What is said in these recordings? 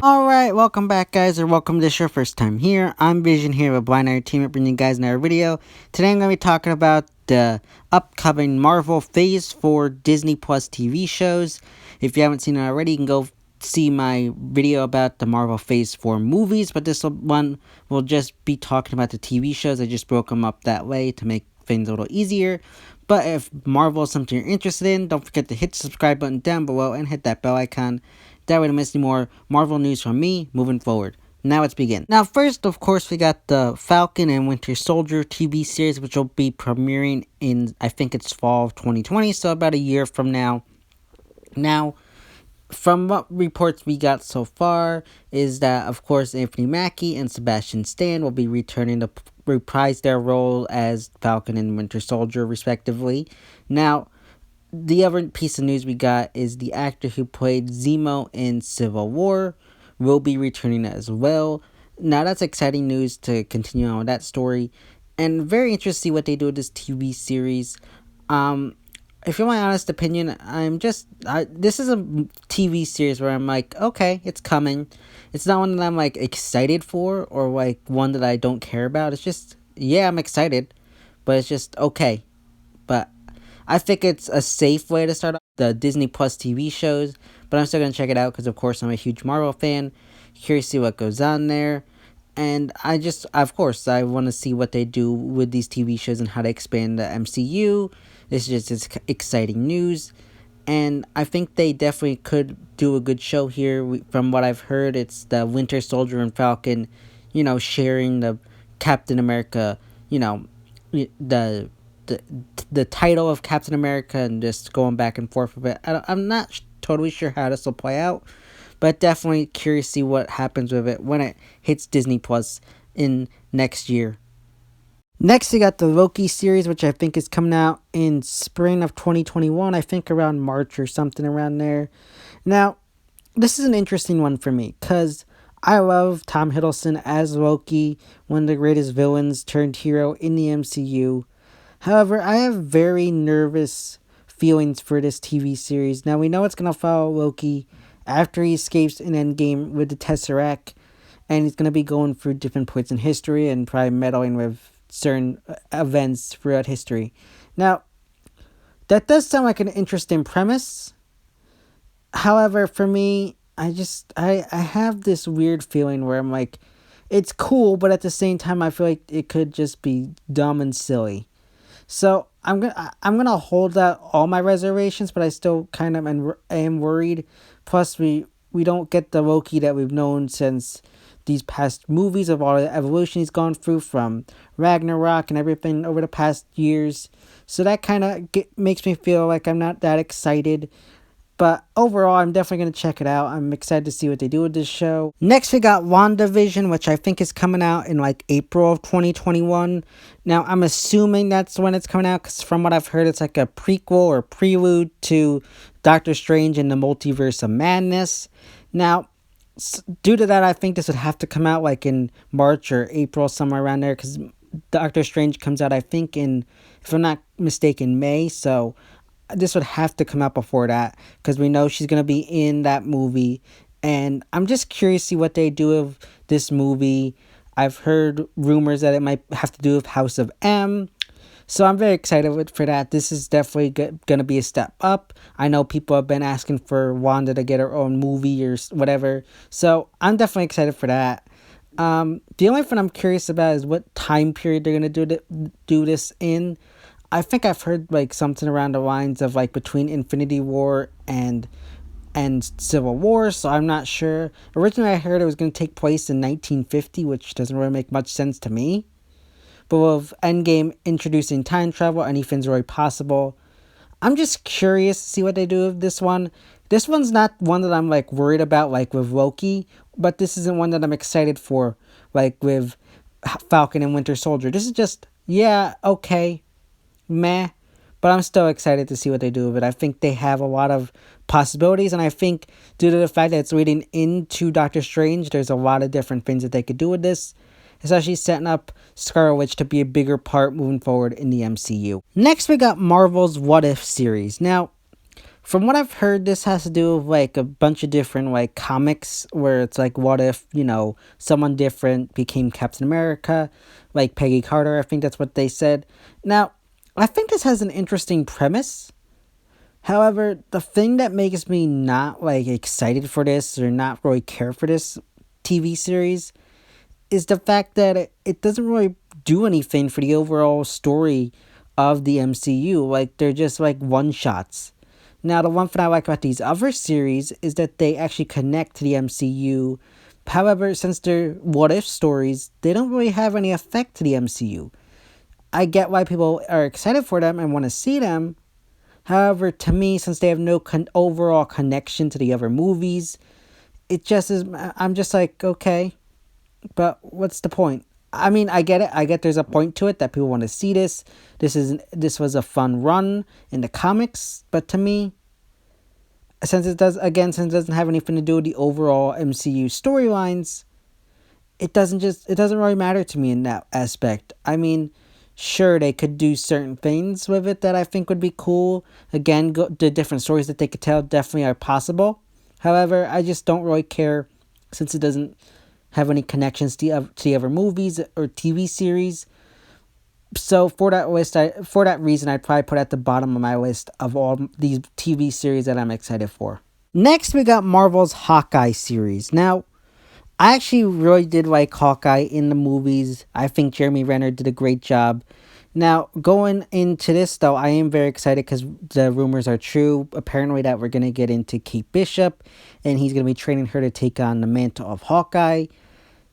Alright, welcome back guys, or welcome to this your first time here. I'm Vision here with Blind Entertainment, bringing you guys another video. Today I'm going to be talking about the upcoming Marvel Phase 4 Disney Plus TV shows. If you haven't seen it already, you can go see my video about the Marvel Phase 4 movies, but this one will just be talking about the TV shows. I just broke them up that way to make things a little easier. But if Marvel is something you're interested in, don't forget to hit the subscribe button down below and hit that bell icon. That way to miss any more Marvel news from me moving forward. Now let's begin. Now first, of course, we got the Falcon and Winter Soldier TV series, which will be premiering in, I think it's fall of 2020, so about a year from now. Now, from what reports we got so far, is that, of course, Anthony Mackie and Sebastian Stan will be returning to reprise their role as Falcon and Winter Soldier, respectively. Now, the other piece of news we got is the actor who played Zemo in Civil War will be returning as well. Now, that's exciting news to continue on with that story. And very interested to see what they do with this TV series. If you're my honest opinion, this is a TV series where I'm like, okay, it's coming. It's not one that I'm like excited for or like one that I don't care about. It's just, yeah, I'm excited, but it's just okay. But I think it's a safe way to start off the Disney Plus TV shows, but I'm still going to check it out because, of course, I'm a huge Marvel fan. Curious to see what goes on there. And I want to see what they do with these TV shows and how they expand the MCU. This is just exciting news. And I think they definitely could do a good show here. From what I've heard, it's the Winter Soldier and Falcon, sharing the Captain America, the title of Captain America and just going back and forth with it. I'm not totally sure how this will play out, but definitely curious to see what happens with it when it hits Disney Plus in next year. Next, we got the Loki series, which I think is coming out in spring of 2021. I think around March or something around there. Now, this is an interesting one for me because I love Tom Hiddleston as Loki, one of the greatest villains turned hero in the MCU. However, I have very nervous feelings for this TV series. Now, we know it's going to follow Loki after he escapes in Endgame with the Tesseract, and he's going to be going through different points in history and probably meddling with certain events throughout history. Now, that does sound like an interesting premise. However, for me, I have this weird feeling where I'm like, it's cool, but at the same time, I feel like it could just be dumb and silly. So I'm gonna hold out all my reservations, but I still kind of am worried. Plus, we don't get the Loki that we've known since these past movies of all the evolution he's gone through from Ragnarok and everything over the past years. So that kind of makes me feel like I'm not that excited. But overall, I'm definitely going to check it out. I'm excited to see what they do with this show. Next, we got Wanda Vision, which I think is coming out in like April of 2021. Now, I'm assuming that's when it's coming out because from what I've heard, it's like a prequel or prelude to Doctor Strange and the Multiverse of Madness. Now, due to that, I think this would have to come out like in March or April, somewhere around there, because Doctor Strange comes out, I think, in, if I'm not mistaken, May. So this would have to come out before that because we know she's going to be in that movie. And I'm just curious to see what they do with this movie. I've heard rumors that it might have to do with House of M. So I'm very excited for that. This is definitely going to be a step up. I know people have been asking for Wanda to get her own movie or whatever. So I'm definitely excited for that. The only thing I'm curious about is what time period they're going to do this in. I think I've heard like something around the lines of like between Infinity War and Civil War, so I'm not sure. Originally, I heard it was going to take place in 1950, which doesn't really make much sense to me. But with Endgame introducing time travel, anything's really possible. I'm just curious to see what they do with this one. This one's not one that I'm like worried about like with Loki, but this isn't one that I'm excited for like with Falcon and Winter Soldier. This is just, yeah, okay, meh, but I'm still excited to see what they do with it. I think they have a lot of possibilities, and I think due to the fact that it's leading into Doctor Strange, there's a lot of different things that they could do with this, especially setting up Scarlet Witch to be a bigger part moving forward in the MCU. Next, we got Marvel's What If series. Now, From what I've heard, this has to do with like a bunch of different like comics where it's like, what if, someone different became Captain America, like Peggy Carter. I think that's what they said. Now, I think this has an interesting premise. However, the thing that makes me not like excited for this or not really care for this TV series is the fact that it doesn't really do anything for the overall story of the MCU. Like, they're just like one shots. Now, the one thing I like about these other series is that they actually connect to the MCU. However, since they're what if stories, they don't really have any effect to the MCU. I get why people are excited for them and want to see them. However, to me, since they have no overall connection to the other movies, it just is. I'm just like, okay, but what's the point? I mean, I get it. I get there's a point to it that people want to see this. This was a fun run in the comics, but to me, since it doesn't have anything to do with the overall MCU storylines, it doesn't really matter to me in that aspect. I mean, sure, they could do certain things with it that I think would be cool. Again, the different stories that they could tell definitely are possible. However, I just don't really care since it doesn't have any connections to the other movies or TV series. So for that reason, I'd probably put at the bottom of my list of all these TV series that I'm excited for. Next, we got Marvel's Hawkeye series. Now, I actually really did like Hawkeye in the movies. I think Jeremy Renner did a great job. Now, going into this, though, I am very excited because the rumors are true. Apparently that we're going to get into Kate Bishop, and he's going to be training her to take on the mantle of Hawkeye.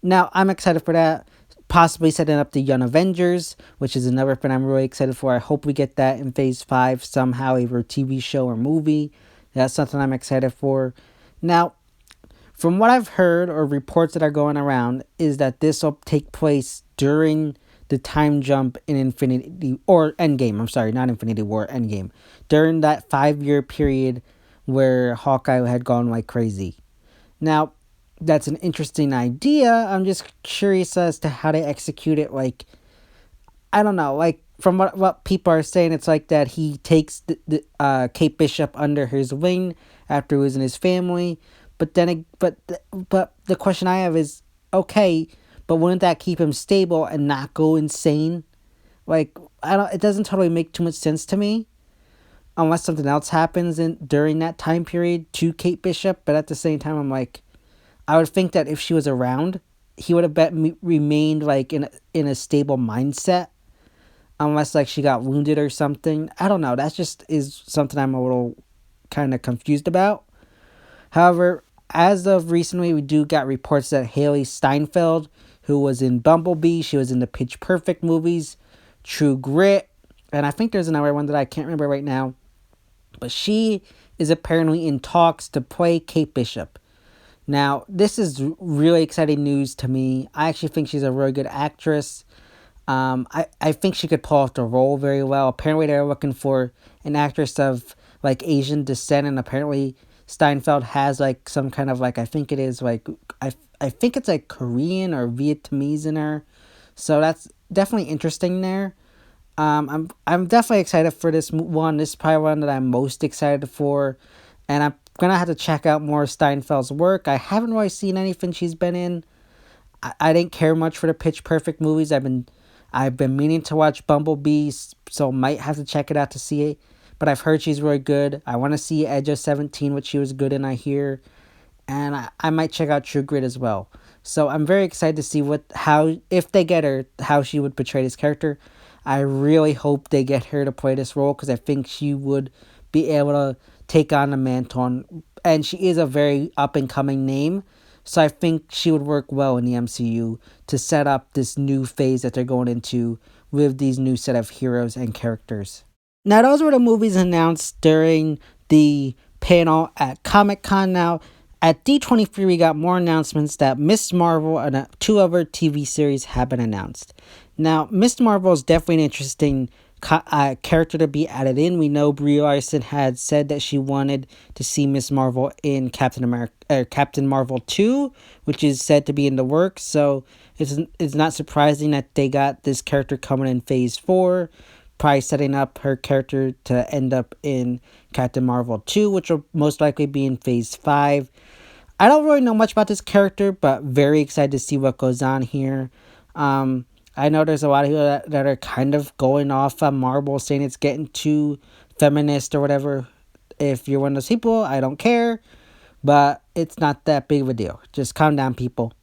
Now, I'm excited for that. Possibly setting up the Young Avengers, which is another thing I'm really excited for. I hope we get that in Phase 5 somehow, either TV show or movie. That's something I'm excited for. Now, from what I've heard or reports that are going around is that this will take place during the time jump in Infinity or Endgame. I'm sorry, not Infinity War, Endgame. During that 5-year period where Hawkeye had gone like crazy. Now, that's an interesting idea. I'm just curious as to how they execute it. Like, I don't know. Like, from what people are saying, it's like that he takes the Kate Bishop under his wing after losing his family. But then, but the question I have is, okay, but wouldn't that keep him stable and not go insane? Like, it doesn't totally make too much sense to me, unless something else happens during that time period to Kate Bishop. But at the same time, I'm like, I would think that if she was around, he would have remained like in a stable mindset, unless like she got wounded or something. I don't know. That just is something I'm a little kind of confused about. However, as of recently, we do got reports that Haley Steinfeld, who was in Bumblebee, she was in the Pitch Perfect movies, True Grit, and I think there's another one that I can't remember right now, but she is apparently in talks to play Kate Bishop. Now, this is really exciting news to me. I actually think she's a really good actress. I think she could pull off the role very well. Apparently, they're looking for an actress of like Asian descent, and apparently Steinfeld has like some kind of like, I think it is like, I think it's like Korean or Vietnamese in her. So that's definitely interesting there. I'm definitely excited for this one. This is probably one that I'm most excited for, and I'm gonna have to check out more of Steinfeld's work. I haven't really seen anything she's been in. I didn't care much for the Pitch Perfect movies. I've been meaning to watch Bumblebee, so might have to check it out to see it. But I've heard she's really good. I want to see Edge of 17, which she was good in, I hear. And I might check out True Grit as well. So I'm very excited to see if they get her, how she would portray this character. I really hope they get her to play this role, because I think she would be able to take on the mantle. And she is a very up-and-coming name. So I think she would work well in the MCU to set up this new phase that they're going into with these new set of heroes and characters. Now, those were the movies announced during the panel at Comic-Con. Now, at D23, we got more announcements that Ms. Marvel and 2 other TV series have been announced. Now, Ms. Marvel is definitely an interesting character to be added in. We know Brie Larson had said that she wanted to see Ms. Marvel in Captain Marvel 2, which is said to be in the works. So it's not surprising that they got this character coming in Phase 4. probably setting up her character to end up in Captain Marvel 2, which will most likely be in Phase 5. I don't really know much about this character, but very excited to see what goes on here. I know there's a lot of people that are kind of going off on Marvel, saying it's getting too feminist or whatever. If you're one of those people, I don't care, but it's not that big of a deal. Just calm down, people.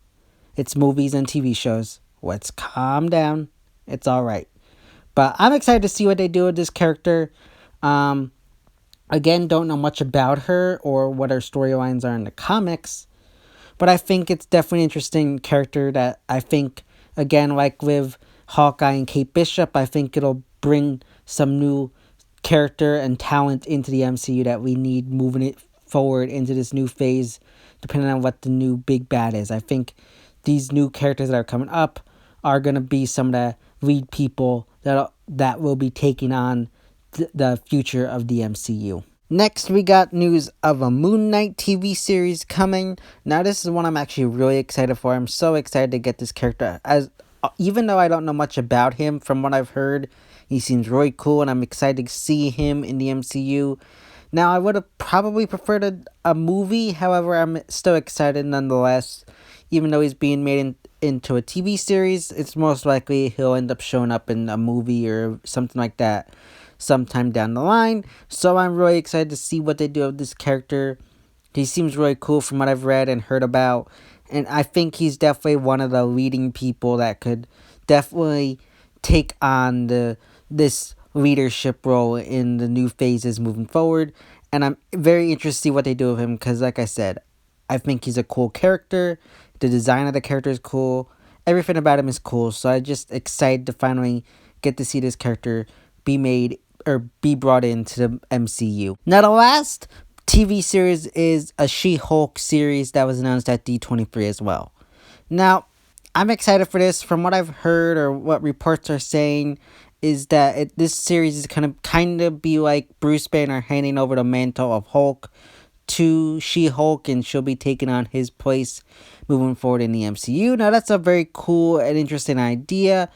It's movies and TV shows. Let's calm down. It's all right. But I'm excited to see what they do with this character. Again, don't know much about her or what her storylines are in the comics. But I think it's definitely an interesting character that I think, again, like with Hawkeye and Kate Bishop, I think it'll bring some new character and talent into the MCU that we need moving it forward into this new phase, depending on what the new big bad is. I think these new characters that are coming up are going to be some of the lead people that will be taking on the future of the MCU. Next, we got news of a Moon Knight TV series coming. Now, this is one I'm actually really excited for. I'm so excited to get this character. Even though I don't know much about him, from what I've heard, he seems really cool, and I'm excited to see him in the MCU. Now, I would have probably preferred a movie. However, I'm still excited nonetheless. Even though he's being made into a TV series, it's most likely he'll end up showing up in a movie or something like that sometime down the line. So I'm really excited to see what they do with this character. He seems really cool from what I've read and heard about. And I think he's definitely one of the leading people that could definitely take on this leadership role in the new phases moving forward. And I'm very interested to see what they do with him because, like I said, I think he's a cool character. The design of the character is cool. Everything about him is cool. So I'm just excited to finally get to see this character be made or be brought into the MCU. Now, the last TV series is a She-Hulk series that was announced at D23 as well. Now, I'm excited for this. From what I've heard or what reports are saying is that this series is going to kind of be like Bruce Banner handing over the mantle of Hulk to She-Hulk, and she'll be taking on his place moving forward in the MCU. Now, that's a very cool and interesting idea.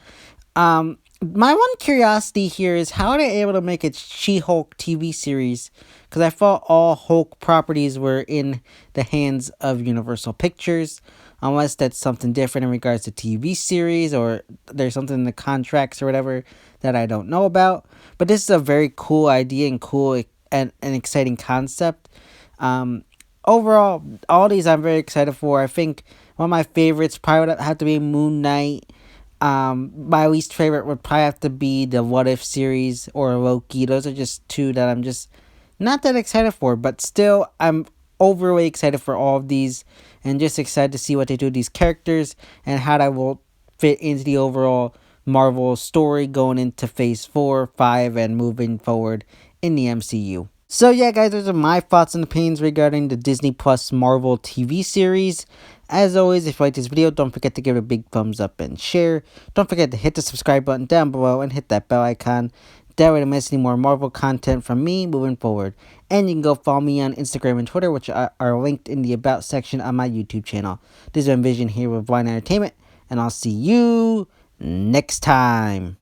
My one curiosity here is how are they able to make a She-Hulk TV series? Because I thought all Hulk properties were in the hands of Universal Pictures. Unless that's something different in regards to TV series or there's something in the contracts or whatever that I don't know about. But this is a very cool idea and cool and an exciting concept. Overall, all these I'm very excited for. I think one of my favorites probably would have to be Moon Knight. My least favorite would probably have to be the What If series or Loki. Those are just two that I'm just not that excited for, but still I'm overly excited for all of these and just excited to see what they do with these characters and how that will fit into the overall Marvel story going into phase 4, 5, and moving forward in the MCU. So yeah, guys, those are my thoughts and opinions regarding the Disney Plus Marvel TV series. As always, if you like this video, don't forget to give it a big thumbs up and share. Don't forget to hit the subscribe button down below and hit that bell icon. That way to miss any more Marvel content from me moving forward. And you can go follow me on Instagram and Twitter, which are linked in the About section on my YouTube channel. This is Vision here with Wanda Entertainment, and I'll see you next time.